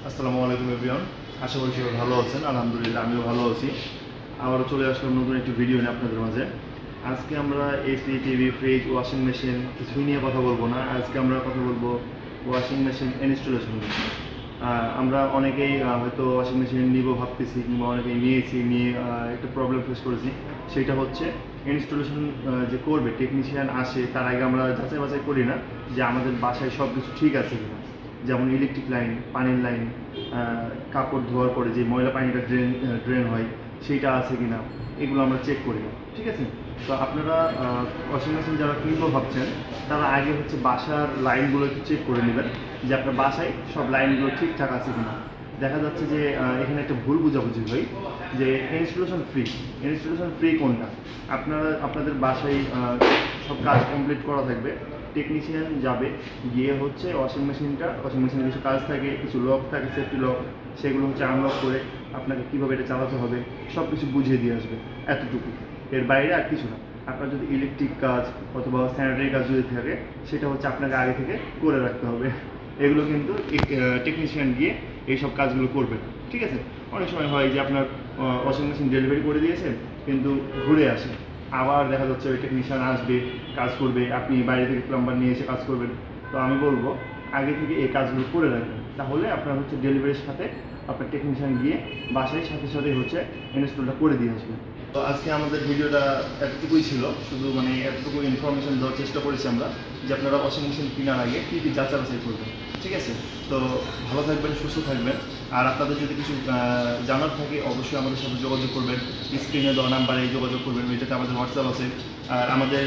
আসসালামু আলাইকুম এভরিওয়ান। আশা করি সবাই ভালো আছেন। আলহামদুলিল্লাহ আমিও ভালো আছি। আবারও চলে আসলাম নতুন একটি ভিডিও নিয়ে আপনাদের মাঝে। আজকে আমরা AC, TV, fridge, washing machine কিছুই নিয়ে কথা বলবো না। আজকে আমরা কথা বলবো ওয়াশিং মেশিন ইনস্টলেশন নিয়ে। আমরা অনেকেই হয়তো ওয়াশিং মেশিন নিব ভাবতেছি, কিংবা অনেকেই নিয়ে একটা প্রবলেম ফেস করেছি। সেটা হচ্ছে ইনস্টলেশন যে করবে টেকনিশিয়ান আসে, তার আগে আমরা যাচাই বাছাই করি না যে আমাদের বাসায় সব কিছু ঠিক আছে কিনা। যেমন ইলেকট্রিক লাইন, পানির লাইন, কাপড় ধোয়ার পরে যে ময়লা পানিটা ড্রেন হয় সেইটা আছে কিনা, এগুলো আমরা চেক করি না। ঠিক আছে? তো আপনারা ওয়াশিং মেশিন যারা কিনবো ভাবছেন, তারা আগে হচ্ছে বাসার লাইনগুলো একটু চেক করে নেবেন যে আপনার বাসায় সব লাইনগুলো ঠিকঠাক আছে কিনা। দেখা যাচ্ছে যে এখানে একটা ভুল বুঝাবুঝি হয় যে ইনস্টলেশন ফ্রি কোনটা। আপনাদের বাসায় সব কাজ কমপ্লিট করা থাকবে, টেকনিশিয়ান যাবে, গিয়ে হচ্ছে ওয়াশিং মেশিনের কিছু কাজ থাকে, কিছু লক থাকে, সেফটি লক, সেগুলো হচ্ছে আনলক করে আপনাকে কীভাবে এটা চালাতে হবে সব কিছু বুঝিয়ে দিয়ে আসবে। এতটুকু, এর বাইরে আর কিছু না। আপনার যদি ইলেকট্রিক কাজ অথবা স্যানিটারি কাজ যদি থাকে, সেটা হচ্ছে আপনাকে আগে থেকে করে রাখতে হবে। এগুলো কিন্তু টেকনিশিয়ান গিয়ে এইসব কাজগুলো করবে। ঠিক আছে? অনেক সময় হয় যে আপনার ওয়াশিং মেশিন ডেলিভারি করে দিয়েছেন, কিন্তু ঘুরে আসে, আবার দেখা যাচ্ছে ওই টেকনিশিয়ান আসবে, কাজ করবে, আপনি বাইরে থেকে প্লাম্বার নিয়ে এসে কাজ করবেন। তো আমি বলবো আগে থেকে এই কাজগুলো করে রাখবেন, তাহলে আপনার হচ্ছে ডেলিভারির সাথে আপনার টেকনিশিয়ান গিয়ে বাসায় সাথে সাথে হচ্ছে ইনস্টলটা করে দিয়ে আসবে। তো আজকে আমাদের ভিডিওটা এতটুকুই ছিল, শুধু এতটুকু ইনফরমেশন দেওয়ার চেষ্টা করেছি আমরা যে আপনারা ওয়াশিং মেশিন কেনার আগে কী কী যাচাই বাছাই করবেন। ঠিক আছে? তো ভালো থাকবেন, সুস্থ থাকবেন। আর আপনাদের যদি কিছু জানার থাকে অবশ্যই আমাদের সাথে যোগাযোগ করবেন। স্ক্রিনে দেওয়া নাম্বারে যোগাযোগ করবেন, এটাতে আমাদের হোয়াটসঅ্যাপ আছে। আর আমাদের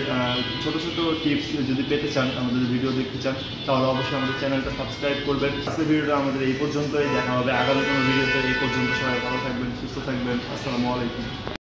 ছোটো ছোটো টিপস যদি পেতে চান, আমাদের ভিডিও দেখতে চান, তাহলে অবশ্যই আমাদের চ্যানেলটা সাবস্ক্রাইব করবেন। আজকের ভিডিওটা আমাদের এই পর্যন্তই, দেখা হবে আগামী কোনো ভিডিওতে। এই পর্যন্ত সবাই ভালো থাকবেন, সুস্থ থাকবেন। আসসালামু আলাইকুম।